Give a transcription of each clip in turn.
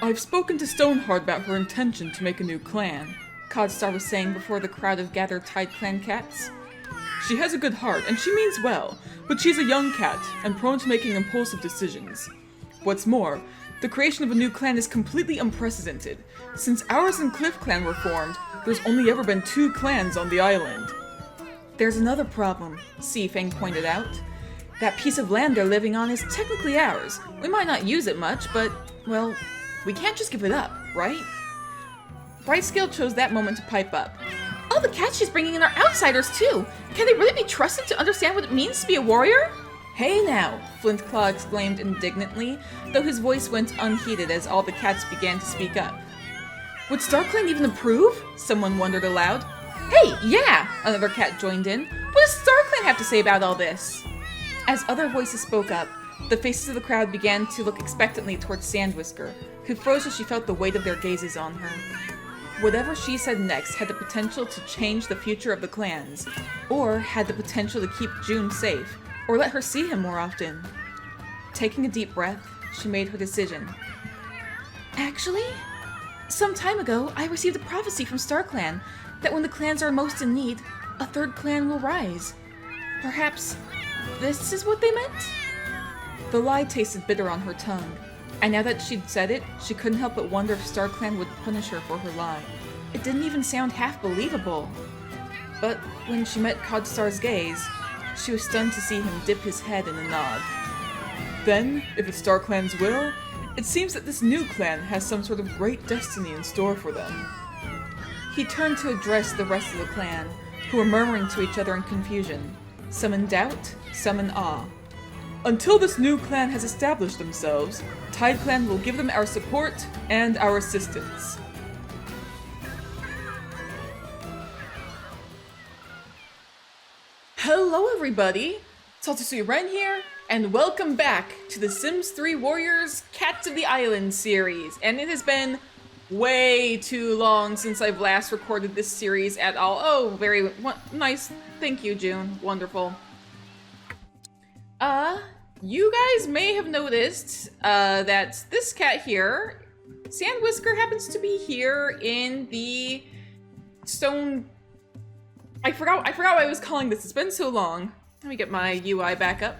I've spoken to Stoneheart about her intention to make a new clan, Codstar was saying before the crowd of gathered Tide Clan cats. She has a good heart, and she means well, but she's a young cat, and prone to making impulsive decisions. What's more, the creation of a new clan is completely unprecedented. Since ours and Cliff Clan were formed, there's only ever been 2 clans on the island. There's another problem, Seafang pointed out. That piece of land they're living on is technically ours. We might not use it much, but, well, we can't just give it up, right? Brightscale chose that moment to pipe up. All the cats she's bringing in are outsiders too! Can they really be trusted to understand what it means to be a warrior? Hey now, Flintclaw exclaimed indignantly, though his voice went unheeded as all the cats began to speak up. Would StarClan even approve? Someone wondered aloud. Hey, yeah! Another cat joined in. What does StarClan have to say about all this? As other voices spoke up, the faces of the crowd began to look expectantly towards Sandwhisker, who froze as she felt the weight of their gazes on her. Whatever she said next had the potential to change the future of the clans, or had the potential to keep June safe, or let her see him more often. Taking a deep breath, she made her decision. Actually, some time ago, I received a prophecy from StarClan that when the clans are most in need, a 3rd clan will rise. Perhaps this is what they meant? The lie tasted bitter on her tongue, and now that she'd said it, she couldn't help but wonder if StarClan would punish her for her lie. It didn't even sound half believable. But when she met Codstar's gaze, she was stunned to see him dip his head in a nod. Then, if it's StarClan's will, it seems that this new clan has some sort of great destiny in store for them. He turned to address the rest of the clan, who were murmuring to each other in confusion, some in doubt, some in awe. Until this new clan has established themselves, Tide Clan will give them our support and our assistance. Hello everybody! Saltusui Ren here, and welcome back to the Sims 3 Warriors Cats of the Island series. And it has been way too long since I've last recorded this series at all. Oh, very nice. Thank you, June. Wonderful. You guys may have noticed that this cat here, Sandwhisker, happens to be here in the stone... I forgot what I was calling this. It's been so long. Let me get my UI back up.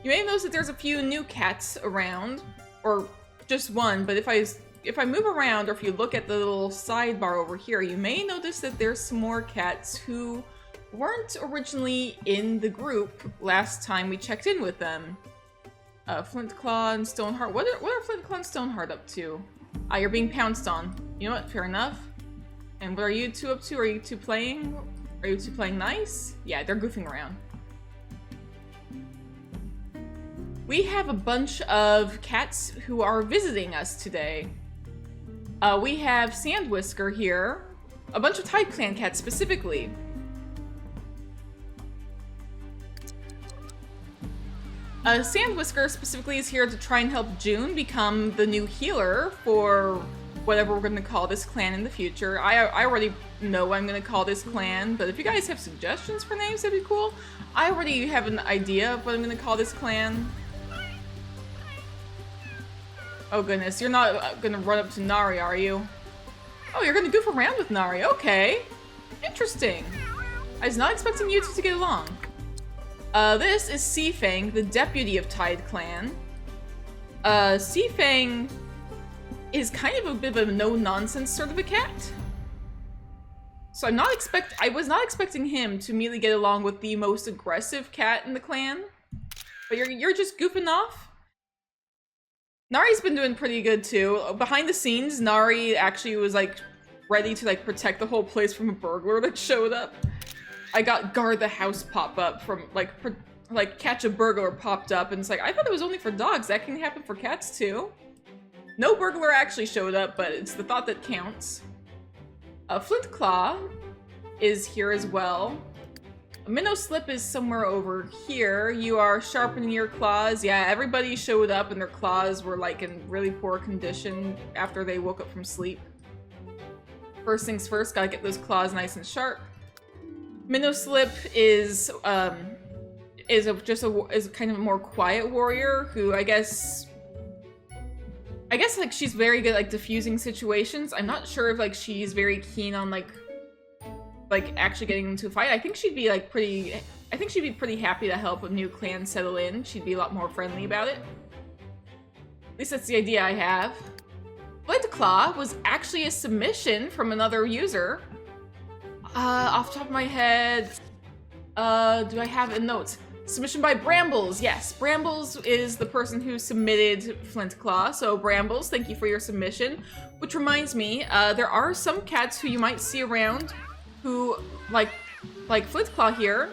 You may have noticed that there's a few new cats around, or just one, but if I move around, or if you look at the little sidebar over here, you may notice that there's some more cats who weren't originally in the group last time we checked in with them. Flintclaw and Stoneheart. What are Flintclaw and Stoneheart up to? You're being pounced on. You know what? Fair enough. And what are you two up to? Are you two playing? Are you two playing nice? Yeah, they're goofing around. We have a bunch of cats who are visiting us today. We have Sandwhisker here. A bunch of Tide Clan cats specifically. Sandwhisker specifically is here to try and help June become the new healer for whatever we're going to call this clan in the future. I already know what I'm going to call this clan, but if you guys have suggestions for names, that'd be cool. I already have an idea of what I'm going to call this clan. Oh goodness, you're not going to run up to Nari, are you? Oh, you're going to goof around with Nari, okay. Interesting. I was not expecting you two to get along. This is Seafang, the deputy of Tide Clan. Seafang is kind of a bit of a no-nonsense sort of a cat. So I was not expecting him to immediately get along with the most aggressive cat in the clan. But you're just goofing off? Nari's been doing pretty good too. Behind the scenes, Nari actually was like ready to like protect the whole place from a burglar that showed up. I got guard the house pop up from like catch a burglar popped up, and it's like, I thought it was only for dogs. That can happen for cats too. No burglar actually showed up, but it's the thought that counts. Flintclaw is here as well. Minnow Slip is somewhere over here. You are sharpening your claws. Yeah, everybody showed up and their claws were like in really poor condition after they woke up from sleep. First things first, gotta get those claws nice and sharp. Minnow Slip is kind of a more quiet warrior who I guess I guess like she's very good at like diffusing situations. I'm not sure if like she's very keen on like actually getting into a fight. I think she'd be like pretty happy to help a new clan settle in. She'd be a lot more friendly about it. At least that's the idea I have. Flint Claw was actually a submission from another user. Off the top of my head, do I have a note? Submission by Brambles. Yes, Brambles is the person who submitted Flint Claw. So Brambles, thank you for your submission. Which reminds me, there are some cats who you might see around who, like Flint Claw here,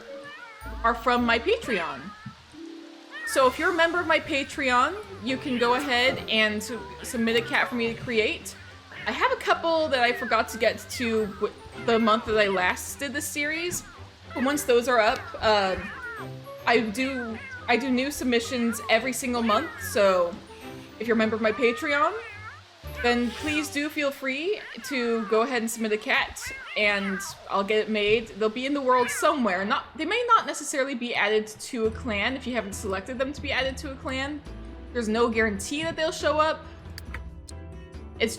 are from my Patreon. So if you're a member of my Patreon, you can go ahead and submit a cat for me to create. I have a couple that I forgot to get to the month that I last did this series. But once those are up, I do new submissions every single month. So if you're a member of my Patreon, then please do feel free to go ahead and submit a cat, and I'll get it made. They'll be in the world somewhere. They may not necessarily be added to a clan if you haven't selected them to be added to a clan. There's no guarantee that they'll show up. It's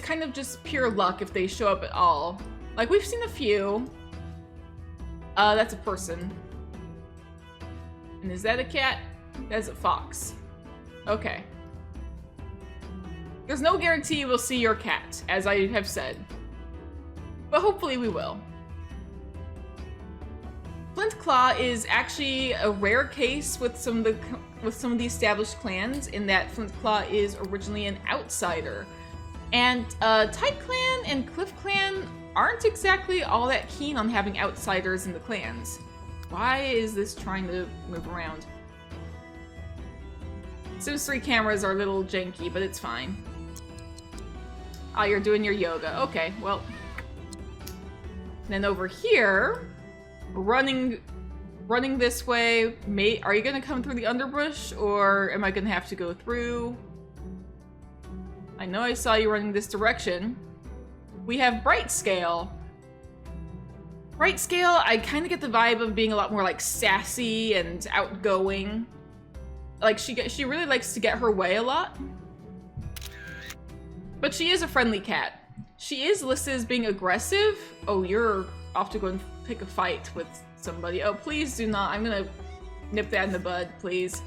kind of just pure luck if they show up at all. Like, we've seen a few. That's a person. And is that a cat? That's a fox. Okay. There's no guarantee we'll see your cat, as I have said. But hopefully we will. Flint Claw is actually a rare case with some of the established clans, in that Flint Claw is originally an outsider. And Tide Clan and Cliff Clan aren't exactly all that keen on having outsiders in the clans. Why is this trying to move around? Sims 3 cameras are a little janky, but it's fine. Oh, you're doing your yoga. Okay, well. And then over here, running this way. Are you gonna come through the underbrush, or am I gonna have to go through? I know I saw you running this direction. We have Bright Scale. Bright Scale, I kind of get the vibe of being a lot more like sassy and outgoing. Like she really likes to get her way a lot. But she is a friendly cat. She is listed as being aggressive. Oh, you're off to go and pick a fight with somebody. Oh, please do not. I'm gonna nip that in the bud, please.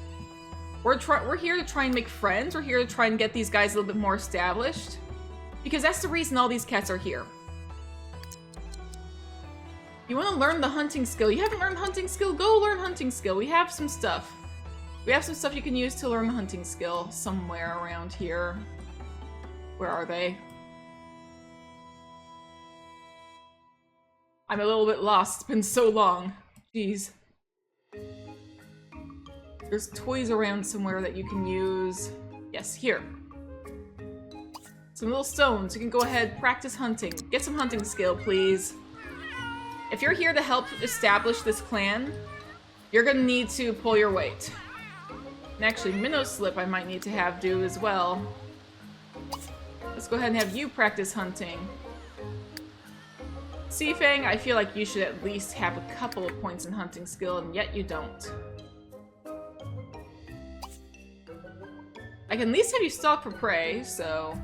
We're here to try and make friends. We're here to try and get these guys a little bit more established. Because that's the reason all these cats are here. You want to learn the hunting skill. You haven't learned hunting skill? Go learn hunting skill. We have some stuff. We have some stuff you can use to learn the hunting skill somewhere around here. Where are they? I'm a little bit lost. It's been so long. Jeez. There's toys around somewhere that you can use. Yes, here. Some little stones. You can go ahead, practice hunting. Get some hunting skill, please. If you're here to help establish this clan, you're gonna need to pull your weight. And actually, Minnow Slip I might need to have do as well. Let's go ahead and have you practice hunting. Seafang, I feel like you should at least have a couple of points in hunting skill, and yet you don't. I can at least have you stalk for prey, so...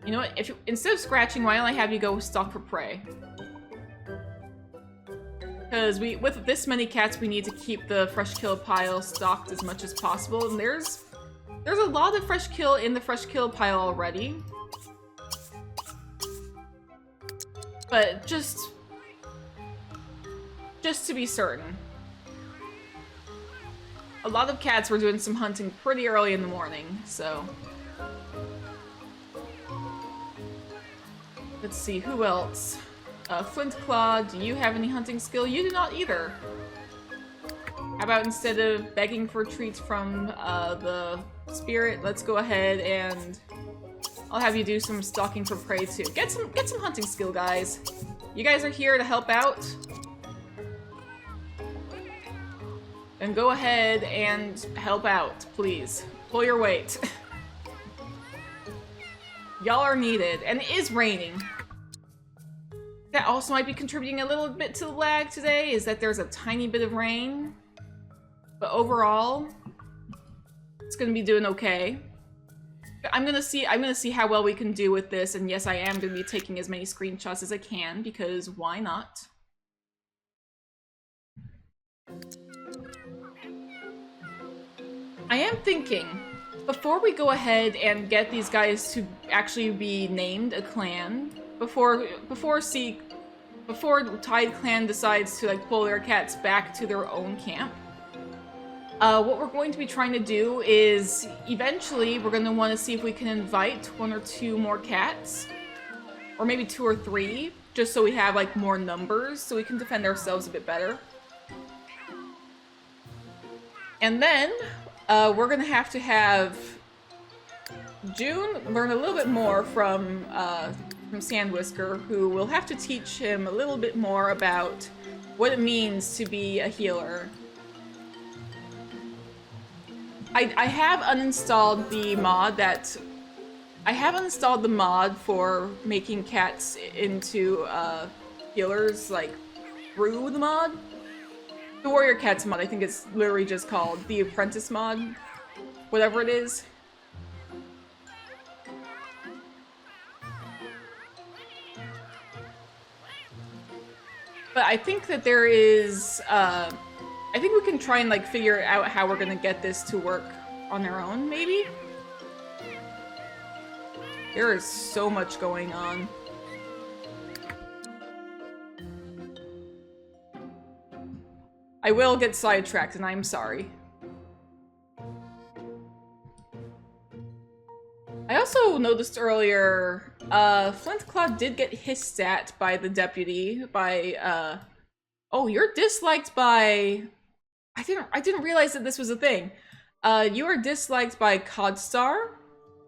You know what, instead of scratching, why don't I have you go stalk for prey? Because with this many cats, we need to keep the fresh kill pile stocked as much as possible, and there's a lot of fresh kill in the fresh kill pile already. But just to be certain. A lot of cats were doing some hunting pretty early in the morning, so... Let's see, who else? Flint Claw, do you have any hunting skill? You do not either. How about instead of begging for treats from the spirit, let's go ahead and I'll have you do some stalking for prey too. Get some hunting skill, guys. You guys are here to help out. Then go ahead and help out, please. Pull your weight. Y'all are needed, and it is raining. That also might be contributing a little bit to the lag today, is that there's a tiny bit of rain. But overall, it's gonna be doing okay. I'm gonna see how well we can do with this, and yes, I am gonna be taking as many screenshots as I can, because why not? I am thinking, before we go ahead and get these guys to actually be named a clan, before Tide Clan decides to like pull their cats back to their own camp, what we're going to be trying to do is, eventually, we're going to want to see if we can invite 1 or 2 more cats. Or maybe 2 or 3, just so we have, like, more numbers, so we can defend ourselves a bit better. And then, we're going to have June learn a little bit more from Sandwhisker, who will have to teach him a little bit more about what it means to be a healer. I have uninstalled the mod that... I have uninstalled the mod for making cats into healers, like, through the mod. The Warrior Cats mod, I think it's literally just called the Apprentice mod. Whatever it is. But I think that there is... I think we can try and, like, figure out how we're gonna get this to work on our own, maybe? There is so much going on. I will get sidetracked, and I'm sorry. I also noticed earlier, Flintclaw did get hissed at by the deputy, by, oh, you're disliked by... I didn't realize that this was a thing. You are disliked by Codstar,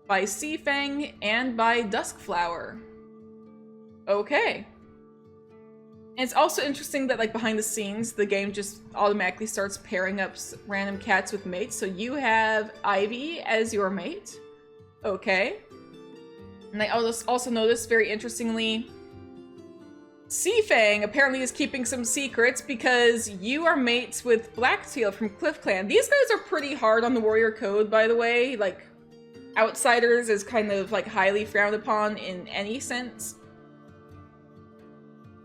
by Seafang, and by Duskflower. Okay. And it's also interesting that, like, behind the scenes, the game just automatically starts pairing up random cats with mates. So you have Ivy as your mate. Okay. And I also noticed, very interestingly, Seafang apparently is keeping some secrets because you are mates with Blacktail from Cliff Clan. These guys are pretty hard on the warrior code, by the way. Like, outsiders is kind of, like, highly frowned upon in any sense.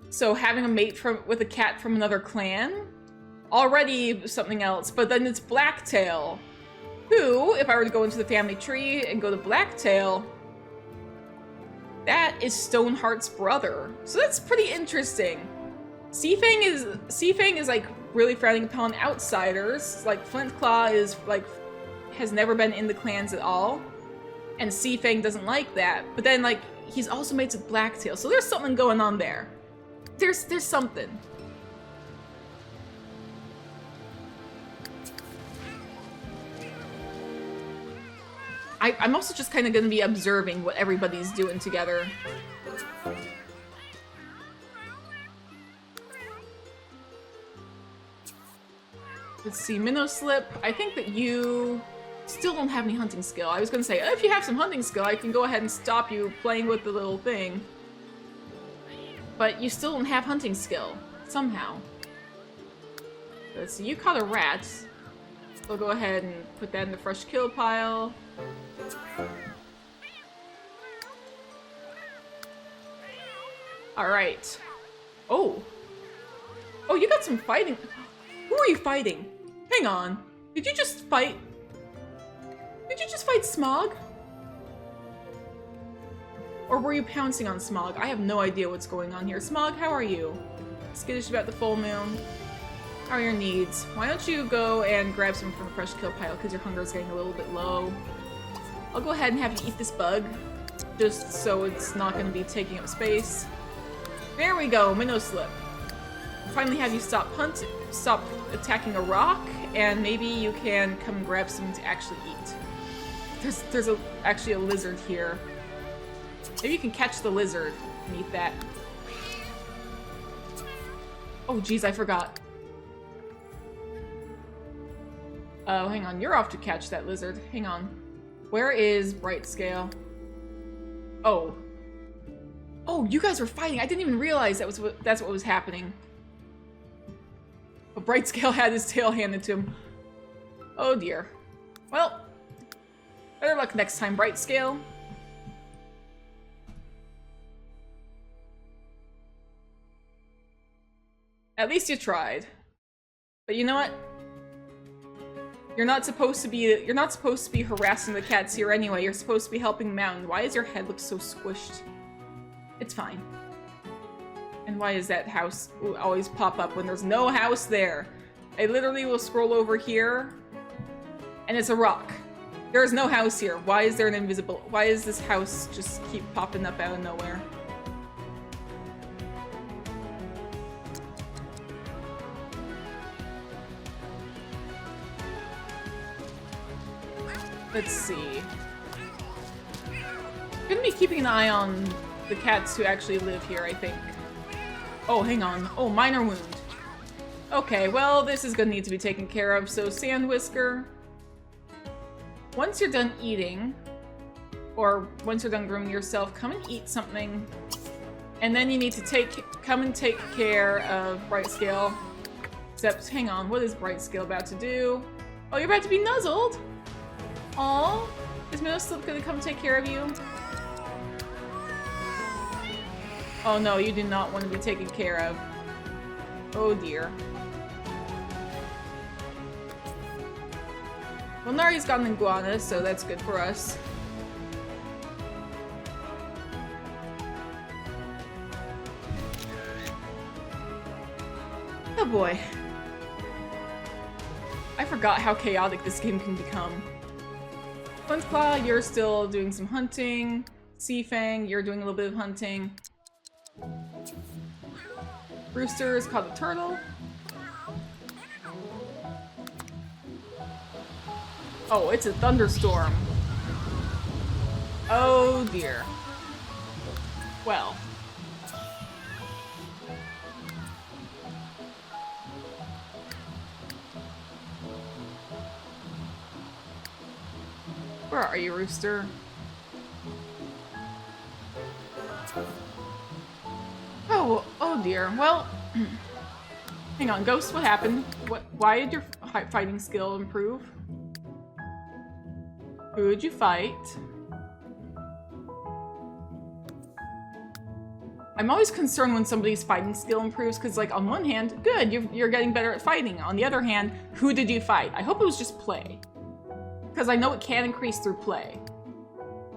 So having a mate with a cat from another clan? Already something else, but then it's Blacktail, who, if I were to go into the family tree and go to Blacktail, that is Stoneheart's brother. So that's pretty interesting. Seafang is like really frowning upon outsiders. Like Flintclaw is like has never been in the clans at all. And Seafang doesn't like that. But then like he's also mates with Blacktail. So there's something going on there. There's something. I'm also just kind of going to be observing what everybody's doing together. Let's see, Minnowslip, I think that you still don't have any hunting skill. I was going to say, if you have some hunting skill, I can go ahead and stop you playing with the little thing. But you still don't have hunting skill, somehow. Let's see, you caught a rat. We'll go ahead and put that in the fresh kill pile. Alright. Oh. Oh, you got some fighting. Who are you fighting? Hang on. Did you just fight? Did you just fight Smog? Or were you pouncing on Smog? I have no idea what's going on here. Smog, how are you? Skittish about the full moon. How are your needs? Why don't you go and grab some from the fresh kill pile because your hunger is getting a little bit low. I'll go ahead and have you eat this bug, just so it's not going to be taking up space. There we go, Minnowslip. Finally have you stop attacking a rock, and maybe you can come grab something to actually eat. There's actually a lizard here. Maybe you can catch the lizard and eat that. Oh geez, I forgot. Oh, hang on, you're off to catch that lizard. Hang on. Where is Brightscale? Oh. Oh, you guys were fighting. I didn't even realize that's what was happening. But Brightscale had his tail handed to him. Oh dear. Well, better Better luck next time, Bright Scale. At least you tried. But you know what? You're not supposed to be harassing the cats here anyway. You're supposed to be helping them out. And why does your head look so squished? It's fine. And why does that house always pop up when there's no house there? I literally will scroll over here, and it's a rock. There is no house here. Why is there an invisible... Why does this house just keep popping up out of nowhere? Let's see. I'm gonna be keeping an eye on the cats who actually live here, I think. Oh, hang on. Oh, minor wound. Okay, well, this is gonna need to be taken care of, so Sand Whisker. Once you're done eating, or once you're done grooming yourself, come and eat something. And then you need to come and take care of Bright Scale. Except, hang on, what is Bright Scale about to do? Oh, you're about to be nuzzled? Aw, is Middleslip gonna come take care of you? Oh no, you do not want to be taken care of. Oh dear. Well, Nari's got an iguana, so that's good for us. Oh boy. I forgot how chaotic this game can become. Sponge you're still doing some hunting. Seafang, you're doing a little bit of hunting. Rooster has caught a turtle. Oh, it's a thunderstorm. Oh dear. Well. Where are you, Rooster? Oh dear. Well, hang on, Ghost, what happened? Why did your fighting skill improve? Who did you fight? I'm always concerned when somebody's fighting skill improves, because, like, on one hand, good, you're getting better at fighting. On the other hand, who did you fight? I hope it was just play. Because I know it can increase through play.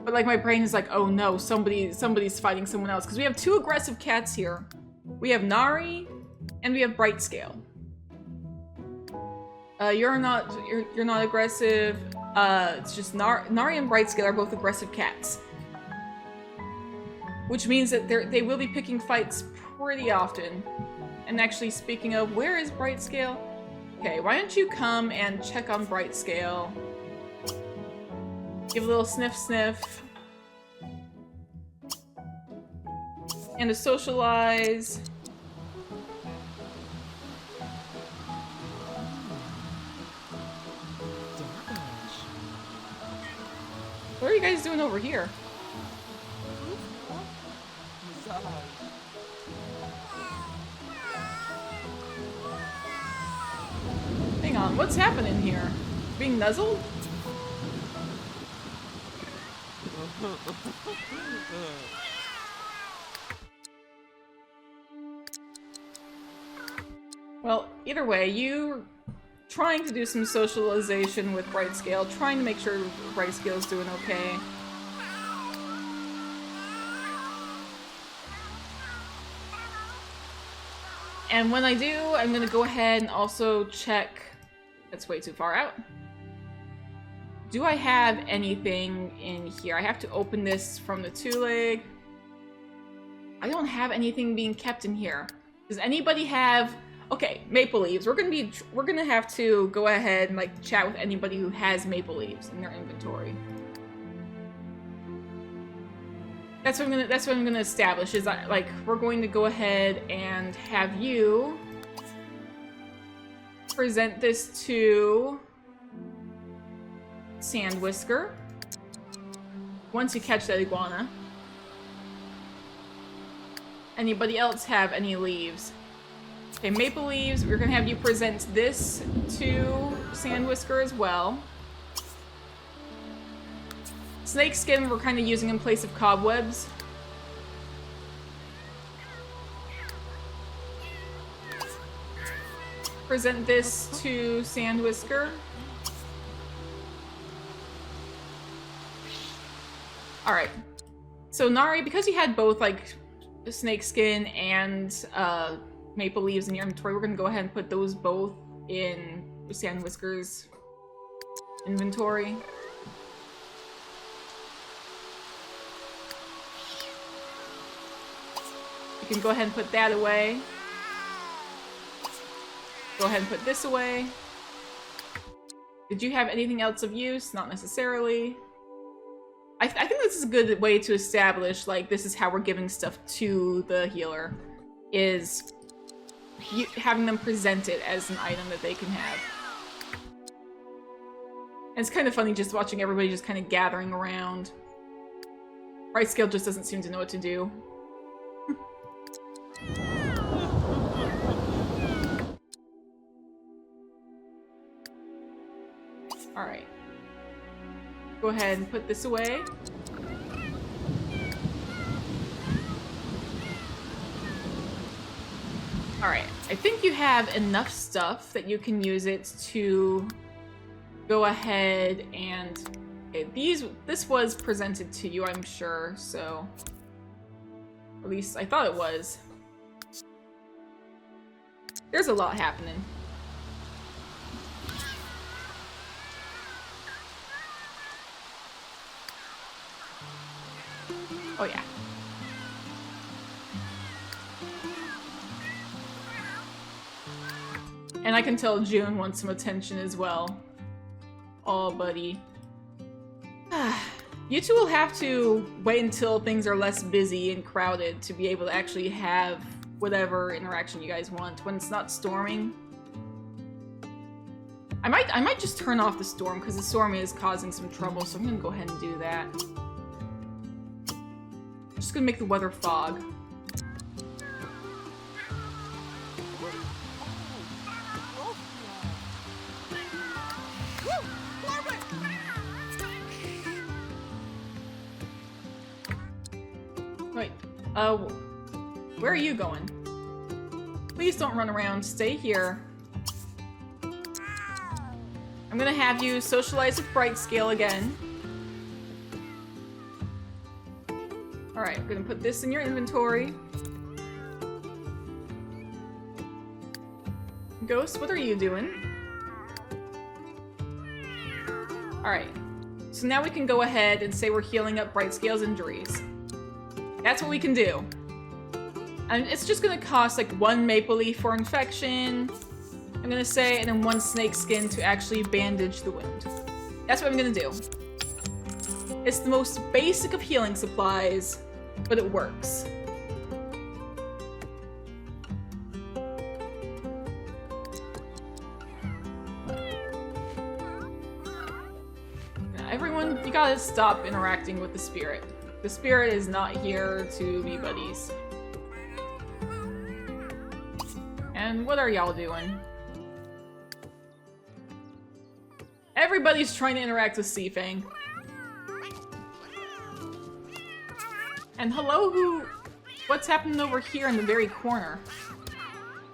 But, like, my brain is like, oh no, somebody's fighting someone else. Because we have two aggressive cats here. We have Nari, and we have Bright Scale. You're not aggressive. It's just Nari and Bright Scale are both aggressive cats. Which means that they will be picking fights pretty often. And actually, speaking of, where is Bright Scale? Okay, why don't you come and check on Bright Scale? Give a little sniff sniff. And to socialize. What are you guys doing over here? Hang on, what's happening here? Being nuzzled? Well, either way, you trying to do some socialization with Bright Scale, trying to make sure Bright Scale's doing okay. And when I do, I'm gonna go ahead and also check... That's way too far out. Do I have anything in here? I have to open this from the two-leg. I don't have anything being kept in here. Does anybody have... Okay, maple leaves. We're gonna have to go ahead and like chat with anybody who has maple leaves in their inventory. That's what I'm gonna establish. Is like we're going to go ahead and have you present this to Sand Whisker once you catch that iguana. Anybody else have any leaves? Okay, maple leaves, we're gonna have you present this to Sand Whisker as well. Snake skin we're kind of using in place of cobwebs. Present this to Sand Whisker. Alright. So Nari, because you had both like snake skin and maple leaves in your inventory, we're gonna go ahead and put those both in Sand Whisker's inventory. You can go ahead and put that away. Go ahead and put this away. Did you have anything else of use? Not necessarily. I think this is a good way to establish, like, this is how we're giving stuff to the healer, is having them present it as an item that they can have. And it's kind of funny just watching everybody just kind of gathering around. Bright Scale just doesn't seem to know what to do. Alright. Go ahead and put this away. Alright, I think you have enough stuff that you can use it to go ahead and... Okay, this was presented to you, I'm sure, so... At least I thought it was. There's a lot happening. Oh yeah. And I can tell June wants some attention as well. Oh, buddy. You two will have to wait until things are less busy and crowded to be able to actually have whatever interaction you guys want when it's not storming. I might just turn off the storm because the storm is causing some trouble, so I'm gonna go ahead and do that. Just gonna make the weather fog. Wait, where are you going? Please don't run around, stay here. I'm gonna have you socialize with Bright Scale again. Alright, I'm gonna put this in your inventory. Ghost, what are you doing? Alright, so now we can go ahead and say we're healing up Bright Scale's injuries. That's what we can do. And it's just gonna cost like 1 maple leaf for infection, I'm gonna say, and then 1 snake skin to actually bandage the wound. That's what I'm gonna do. It's the most basic of healing supplies, but it works. Now, everyone, you gotta stop interacting with the spirit. The spirit is not here to be buddies. And what are y'all doing? Everybody's trying to interact with Seafang. And hello, what's happening over here in the very corner?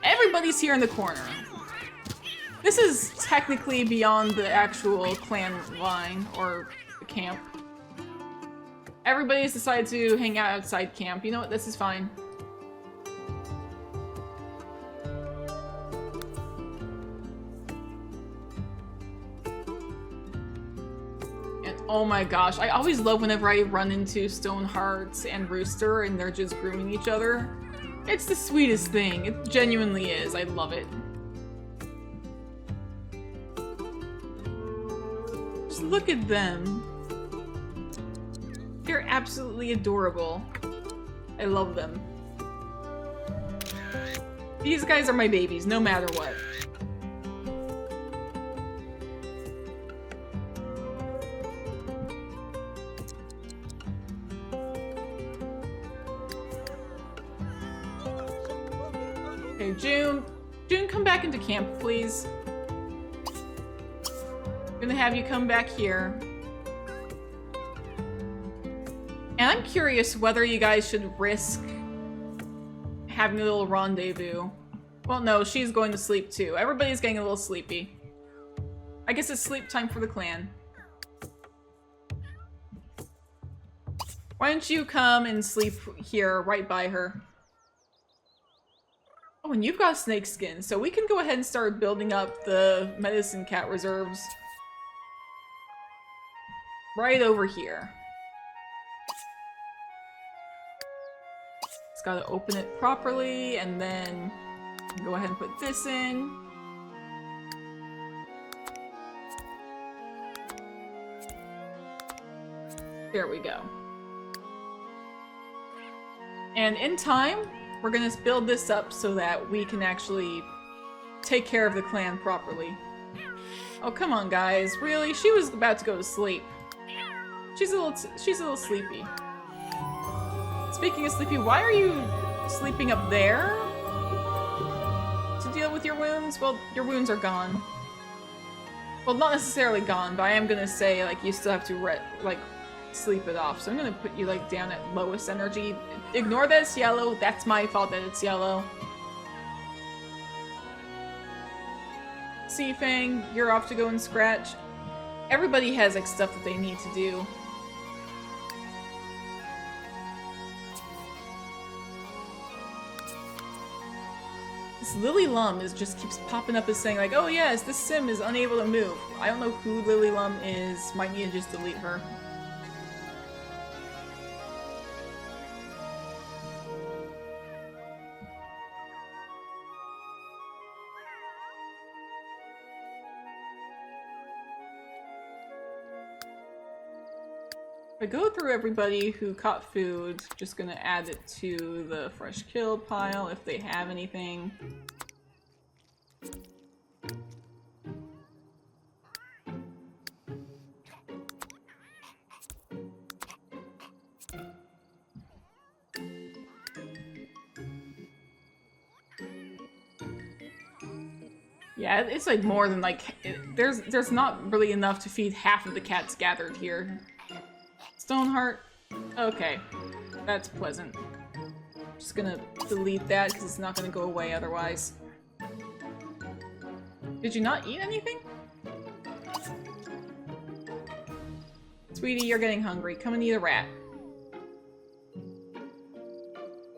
Everybody's here in the corner. This is technically beyond the actual clan line, or the camp. Everybody's decided to hang out outside camp. You know what, this is fine. Oh my gosh, I always love whenever I run into Stoneheart and Rooster and they're just grooming each other. It's the sweetest thing. It genuinely is. I love it. Just look at them. They're absolutely adorable. I love them. These guys are my babies, no matter what. Okay, June, come back into camp, please. I'm gonna have you come back here. And I'm curious whether you guys should risk having a little rendezvous. Well, no, she's going to sleep too. Everybody's getting a little sleepy. I guess it's sleep time for the clan. Why don't you come and sleep here right by her? Oh, and you've got snake skin, so we can go ahead and start building up the medicine cat reserves. Right over here. Just gotta open it properly, and then go ahead and put this in. There we go. And in time, we're gonna build this up so that we can actually take care of the clan properly. Oh, come on, guys. Really? She was about to go to sleep. She's a little sleepy. Speaking of sleepy, why are you sleeping up there? To deal with your wounds? Well, your wounds are gone. Well, not necessarily gone, but I am gonna say, like, you still have to, sleep it off. So I'm gonna put you, like, down at lowest energy. Ignore that it's yellow. That's my fault that it's yellow. Seafang, you're off to go and scratch. Everybody has, like, stuff that they need to do. This Lily Lum just keeps popping up as saying, like, oh yes, this sim is unable to move. I don't know who Lily Lum is. Might need to just delete her. If I go through everybody who caught food, just gonna add it to the fresh killed pile if they have anything. Yeah, it's like more than like there's not really enough to feed half of the cats gathered here. Stoneheart? Okay. That's pleasant. Just gonna delete that because it's not gonna go away otherwise. Did you not eat anything? Sweetie, you're getting hungry. Come and eat a rat.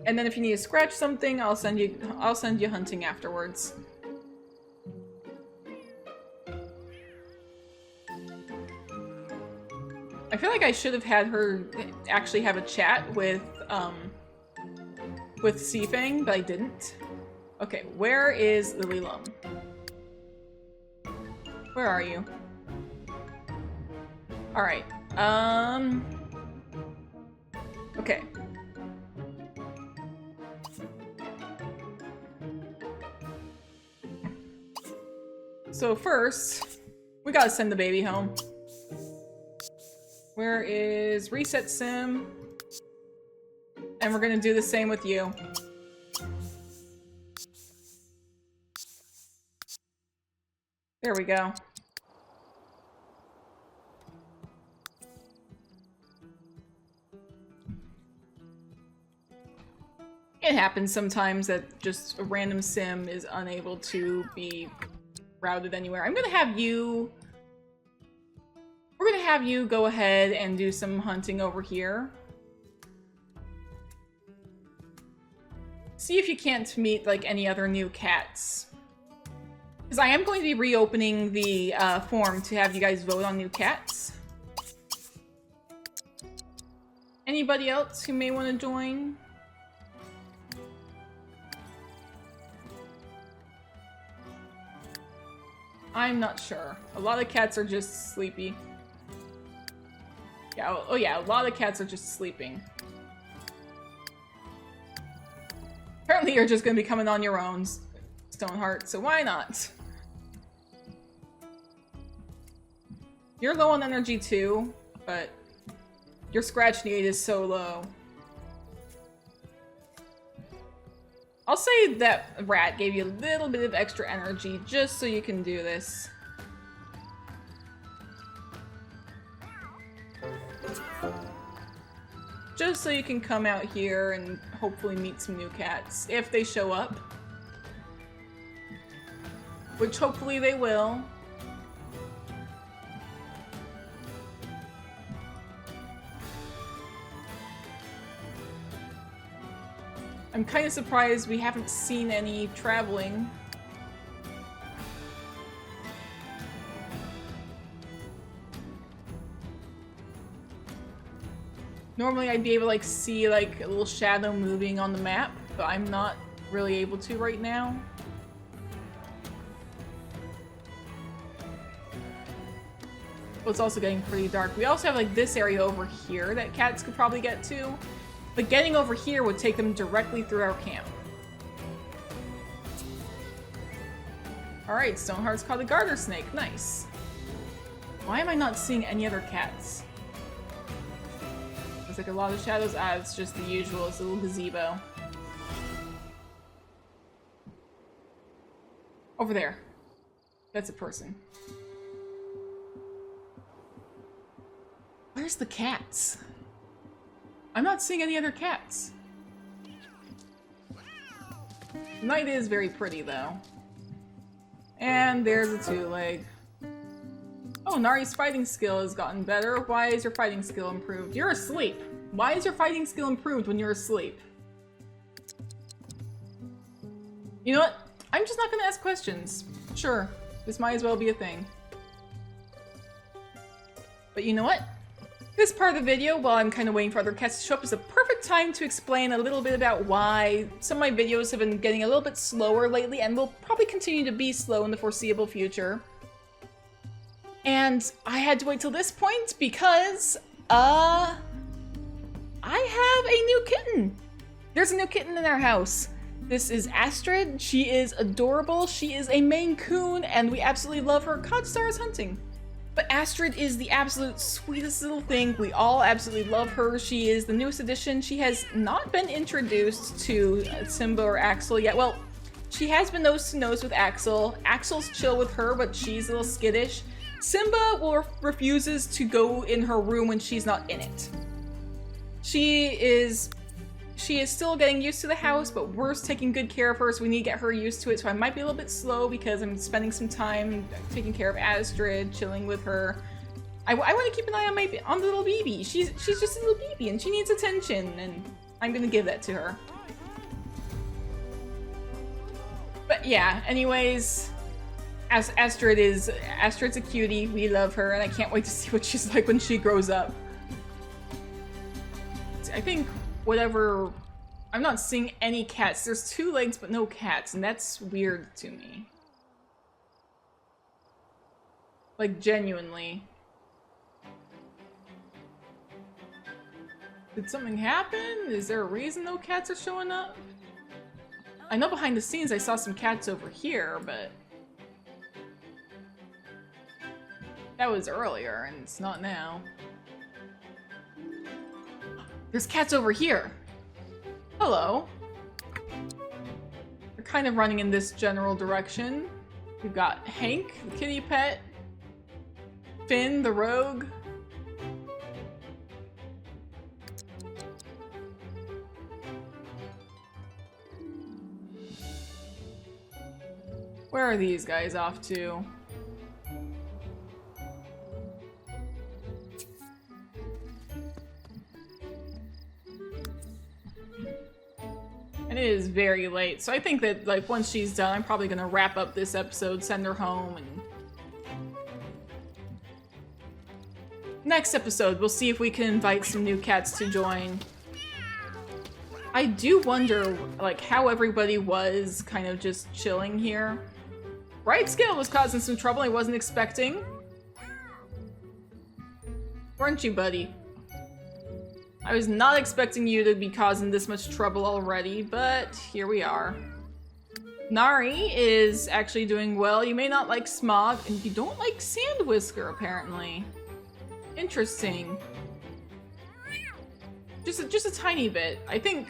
And then if you need to scratch something, I'll send you hunting afterwards. I feel like I should have had her actually have a chat with Seafang, but I didn't. Okay, where is Lily Lum? Where are you? Alright, okay. So first, we gotta send the baby home. Where is Reset Sim? And we're gonna do the same with you. There we go. It happens sometimes that just a random sim is unable to be routed anywhere. I'm gonna have you... We're gonna have you go ahead and do some hunting over here. See if you can't meet, like, any other new cats. Because I am going to be reopening the form to have you guys vote on new cats. Anybody else who may want to join? I'm not sure. A lot of cats are just sleepy. Yeah, oh yeah, a lot of cats are just sleeping. Apparently you're just gonna be coming on your own, Stoneheart, so why not? You're low on energy too, but your scratch need is so low. I'll say that rat gave you a little bit of extra energy just so you can do this. just so you can come out here and hopefully meet some new cats, if they show up. Which hopefully they will. I'm kind of surprised we haven't seen any traveling. Normally I'd be able to like see like a little shadow moving on the map, but I'm not really able to right now. Well, it's also getting pretty dark. We also have like this area over here that cats could probably get to, but getting over here would take them directly through our camp. Alright, Stoneheart's caught a garter snake. Nice. Why am I not seeing any other cats? There's like a lot of shadows. Ah, it's just the usual. It's a little gazebo. Over there. That's a person. Where's the cats? I'm not seeing any other cats. The night is very pretty, though. And there's a two-leg. Oh, Nari's fighting skill has gotten better. Why is your fighting skill improved? You're asleep. Why is your fighting skill improved when you're asleep? You know what? I'm just not gonna ask questions. Sure, this might as well be a thing. But you know what? This part of the video, while I'm kind of waiting for other cats to show up, is a perfect time to explain a little bit about why some of my videos have been getting a little bit slower lately and will probably continue to be slow in the foreseeable future. And I had to wait till this point because, I have a new kitten. There's a new kitten in our house. This is Astrid. She is adorable. She is a Maine Coon, and we absolutely love her. Codstar is hunting. But Astrid is the absolute sweetest little thing. We all absolutely love her. She is the newest addition. She has not been introduced to Simba or Axel yet. Well, she has been nose to nose with Axel. Axel's chill with her, but she's a little skittish. Simba refuses to go in her room when she's not in it. She is still getting used to the house, but we're taking good care of her, so we need to get her used to it. So I might be a little bit slow because I'm spending some time taking care of Astrid, chilling with her. I want to keep an eye on the little baby. She's just a little baby and she needs attention, and I'm gonna give that to her. But yeah, anyways, Astrid's a cutie. We love her, and I can't wait to see what she's like when she grows up. I think whatever. I'm not seeing any cats. There's two legs but no cats, and that's weird to me. Like, genuinely. Did something happen? Is there a reason no cats are showing up? I know behind the scenes I saw some cats over here, but that was earlier, and it's not now. There's cats over here. Hello. They're kind of running in this general direction. We've got Hank, the kitty pet, Finn, the rogue. Where are these guys off to? And it is very late, so I think that, like, once she's done, I'm probably gonna wrap up this episode, send her home, and next episode, we'll see if we can invite some new cats to join. I do wonder, like, how everybody was kind of just chilling here. Brightscale was causing some trouble I wasn't expecting. Weren't you, buddy? I was not expecting you to be causing this much trouble already, but here we are. Nari is actually doing well. You may not like Smog, and you don't like Sand Whisker, apparently. Interesting. Just a tiny bit. I think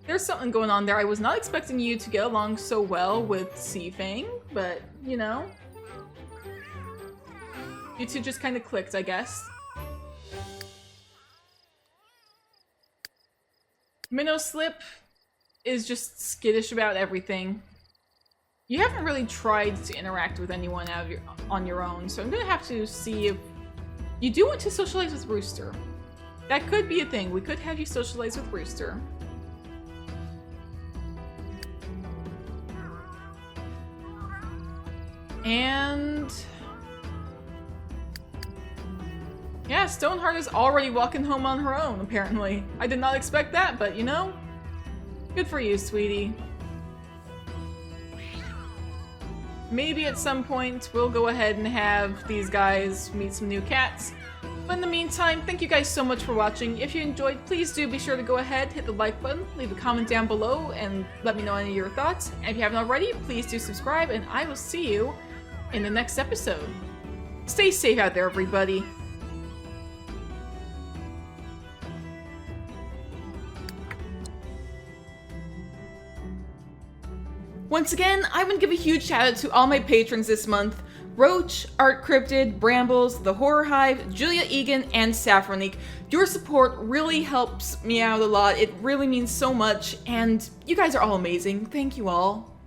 there's something going on there. I was not expecting you to get along so well with Seafang, but, you know. You two just kind of clicked, I guess. Minnow Slip is just skittish about everything. You haven't really tried to interact with anyone on your own, so I'm gonna have to see if you do want to socialize with Rooster. That could be a thing. We could have you socialize with Rooster. And yeah, Stoneheart is already walking home on her own, apparently. I did not expect that, but you know, good for you, sweetie. Maybe at some point we'll go ahead and have these guys meet some new cats. But in the meantime, thank you guys so much for watching. If you enjoyed, please do be sure to go ahead, hit the like button, leave a comment down below, and let me know any of your thoughts. And if you haven't already, please do subscribe, and I will see you in the next episode. Stay safe out there, everybody. Once again, I want to give a huge shout out to all my patrons this month. Roach, Art Cryptid, Brambles, The Horror Hive, Julia Egan, and Saffronique. Your support really helps me out a lot. It really means so much, and you guys are all amazing. Thank you all.